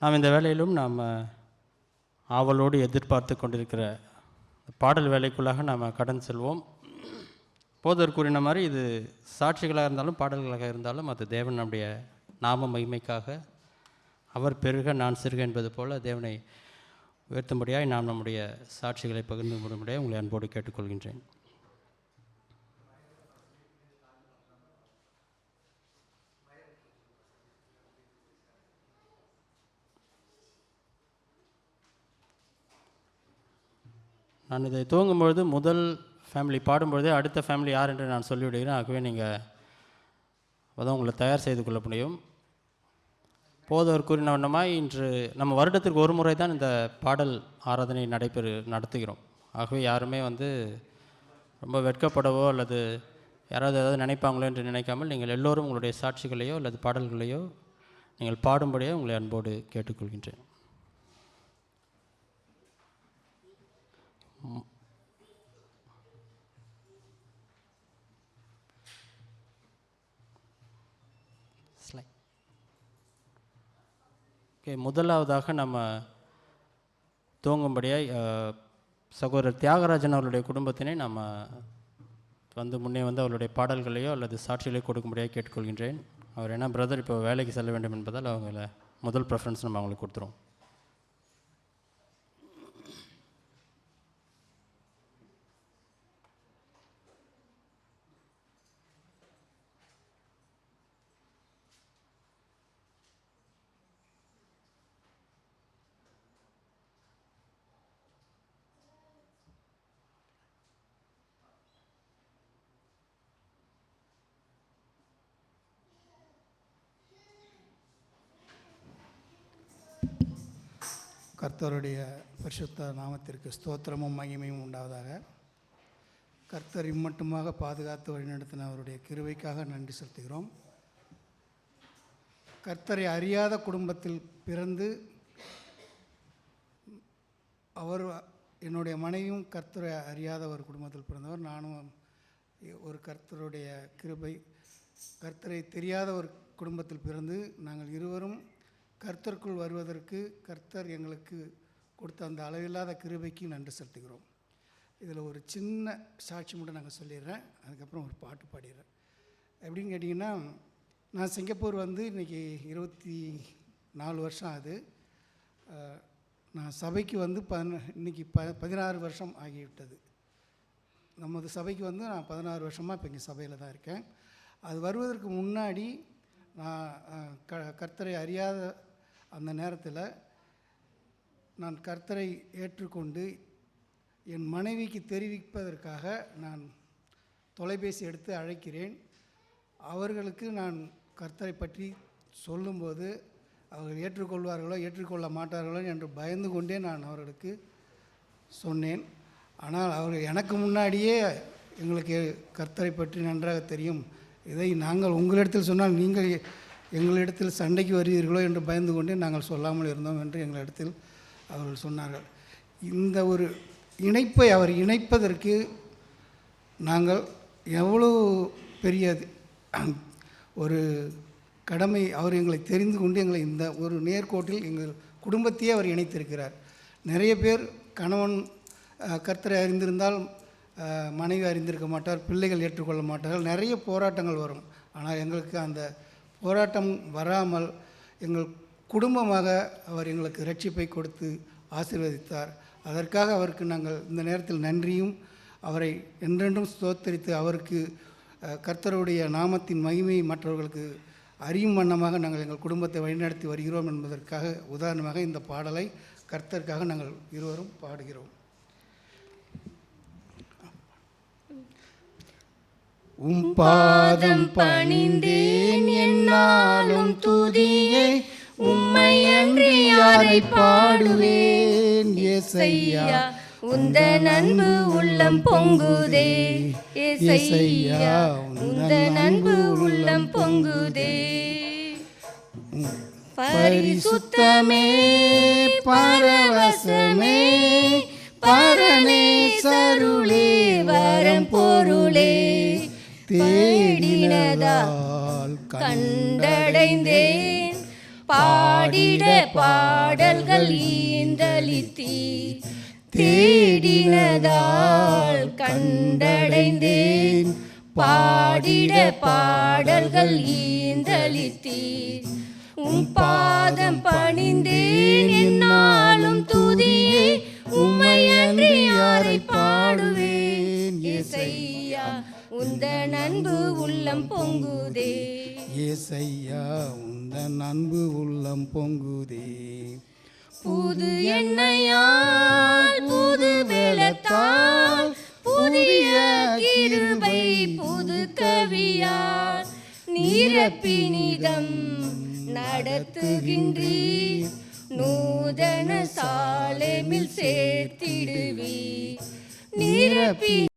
நாம் இந்த வேளையிலும் நாம் ஆவலோடு எதிர்பார்த்து கொண்டிருக்கிற பாடல் வேலைக்குள்ளாக நாம் கடன் செல்வோம். போதர் கூறின மாதிரி இது சாட்சிகளாக இருந்தாலும் பாடல்களாக இருந்தாலும் அது தேவன் நம்முடைய நாம மகிமைக்காக அவர் பெருக நான் சிறுக என்பது போல் தேவனை உயர்த்தும்படியாய் நாம் நம்முடைய சாட்சிகளை பகிர்ந்து கொள்ளும்படியாக உங்களை அன்போடு கேட்டுக்கொள்கின்றேன். நான் இதை துவங்கும்பொழுது முதல் ஃபேமிலி பாடும்பொழுதே அடுத்த ஃபேமிலி யார் என்று நான் சொல்லிவிடுகிறேன். ஆகவே நீங்கள் அதான் உங்களை தயார் செய்து கொள்ள முடியும். போதவர் கூறின வண்ணமாய் இன்று நம்ம வருடத்திற்கு ஒரு முறை தான் இந்த பாடல் ஆராதனை நடத்துகிறோம். ஆகவே யாருமே ரொம்ப வெட்கப்படவோ அல்லது யாராவது ஏதாவது நினைப்பாங்களோ என்று நினைக்காமல் நீங்கள் எல்லோரும் உங்களுடைய சாட்சிகளையோ அல்லது பாடல்களையோ நீங்கள் பாடும்படியோ உங்களை அன்போடு கேட்டுக்கொள்கின்றேன். முதலாவதாக நம்ம துவங்கும்படியாய் சகோதரர் தியாகராஜன் அவருடைய குடும்பத்தினை நம்ம முன்னே அவருடைய பாடல்களையோ அல்லது சாட்சிகளையோ கொடுக்கும்படியாக கேட்டுக்கொள்கின்றேன். அவர் என்ன பிரதர் இப்போ வேலைக்கு செல்ல வேண்டும் என்பதால் அவங்கள முதல் ப்ரெஃபரன்ஸ் நம்ம அவங்களுக்கு கொடுத்துருவோம். கர்த்தருடைய பரிசுத்த நாமத்திற்கு ஸ்தோத்திரமும் மகிமையும் உண்டாவதாக. கர்த்தர் இம்மட்டுமாக பாதுகாத்து வழிநடத்தின அவருடைய கிருபைக்காக நன்றி செலுத்துகிறோம். கர்த்தரை அறியாத குடும்பத்தில் பிறந்து என்னுடைய மனைவியும் கர்த்தரை அறியாத ஒரு குடும்பத்தில் பிறந்தவர். நானும் ஒரு கர்த்தருடைய கிருபை கர்த்தரை தெரியாத ஒரு குடும்பத்தில் பிறந்து நாங்கள் இருவரும் கர்த்தருக்குள் வருவதற்கு கர்த்தர் எங்களுக்கு கொடுத்த அந்த அளவில்லாத கிருபைக்கு நன்றி செலுத்துகிறோம். இதில் ஒரு சின்ன சாட்சி மட்டும் நாங்கள் சொல்லிடுறேன், அதுக்கப்புறம் ஒரு பாட்டு பாடிடுறேன். எப்படின்னு கேட்டிங்கன்னா, நான் சிங்கப்பூர் இன்றைக்கி 24 வருஷம் ஆகுது. நான் சபைக்கு இன்றைக்கி 16 வருஷம் ஆகிவிட்டது. நமது சபைக்கு நான் 16 வருஷமாக இப்போ இங்கே சபையில் தான் இருக்கேன். அது வருவதற்கு முன்னாடி நான் கர்த்தரை அறியாத அந்த நேரத்தில் நான் கர்த்தரை ஏற்றுக்கொண்டு என் மனைவிக்கு தெரிவிப்பதற்காக நான் தொலைபேசி எடுத்து அழைக்கிறேன். அவர்களுக்கு நான் கர்த்தரை பற்றி சொல்லும்போது அவர்கள் ஏற்றுக்கொள்வார்களோ ஏற்றுக்கொள்ள மாட்டார்களோ என்று பயந்து கொண்டே நான் அவர்களுக்கு சொன்னேன். ஆனால் அவர்கள் எனக்கு முன்னாடியே எங்களுக்கு கர்த்தரை பற்றி நன்றாக தெரியும், இதை நாங்கள் உங்களிடத்தில் சொன்னால் நீங்கள் எங்களிடத்தில் சண்டைக்கு வருவீர்களோ என்று பயந்து கொண்டே நாங்கள் சொல்லாமல் இருந்தோம் என்று எங்களிடத்தில் அவர்கள் சொன்னார்கள். இந்த ஒரு இணைப்பை அவர் இணைப்பதற்கு நாங்கள் எவ்வளோ பெரிய ஒரு கடமை அவர் எங்களை தெரிந்து கொண்டு எங்களை இந்த ஒரு நேர்கோட்டில் எங்கள் குடும்பத்தையே அவர் இணைத்திருக்கிறார். நிறைய பேர் கணவன் கர்த்தரை அறிந்திருந்தால் மனைவி அறிந்திருக்க மாட்டார், பிள்ளைகள் ஏற்றுக்கொள்ள மாட்டார்கள், நிறைய போராட்டங்கள் வரும். ஆனால் எங்களுக்கு அந்த போராட்டம் வராமல் எங்கள் குடும்பமாக அவர் எங்களுக்கு ரட்சிப்பை கொடுத்து ஆசீர்வதித்தார். அதற்காக அவருக்கு நாங்கள் இந்த நேரத்தில் நன்றியும் அவரை என்றென்றும் ஸ்தோத்தரித்து அவருக்கு கர்த்தருடைய நாமத்தின் மகிமையை மற்றவர்களுக்கு அறியும் வண்ணமாக நாங்கள் எங்கள் குடும்பத்தை வழிநடத்தி வருகிறோம் என்பதற்காக உதாரணமாக இந்த பாடலை கர்த்தருக்காக நாங்கள் இருவரும் பாடுகிறோம். பாதம் பணிந்தேன் என்னாலும் துதியை உம்மை அன்றி யாரை பாடுவேன் ஏசையா, உந்தன் அன்பு உள்ளம் பொங்குதே ஏசையா, உந்தன் அன்பு உள்ளம் பொங்குதே. பரிசுத்தமே பரவசமே பரனே சருளே வரம் பொருளே, தேடினதால் கண்டடைந்தேன் பாடி பாடிட பாடல்கள் ஈந்தளித்தீர். தேடினதால் கண்டடைந்தேன், பாடிட பாடல்கள் ஈந்தளித்தீர். உம் பாதம் பணிந்தேன் என்னாலும் துதியே, உம்மையன்றி யாரை பாடுவேன். ஏசையா உந்தன் அன்பு உள்ளம் பொங்குதே, ஏசையா உந்தன் அன்பு உள்ளம் பொங்குதே. புது எண்ணெயால் புது பலத்தால், புதிய கிருபை புது கவியால், நிரப்பினிதம் நடத்துகின்றீர். நூதன சாலேமில் சேர்த்திடுவீர். நிரப்பி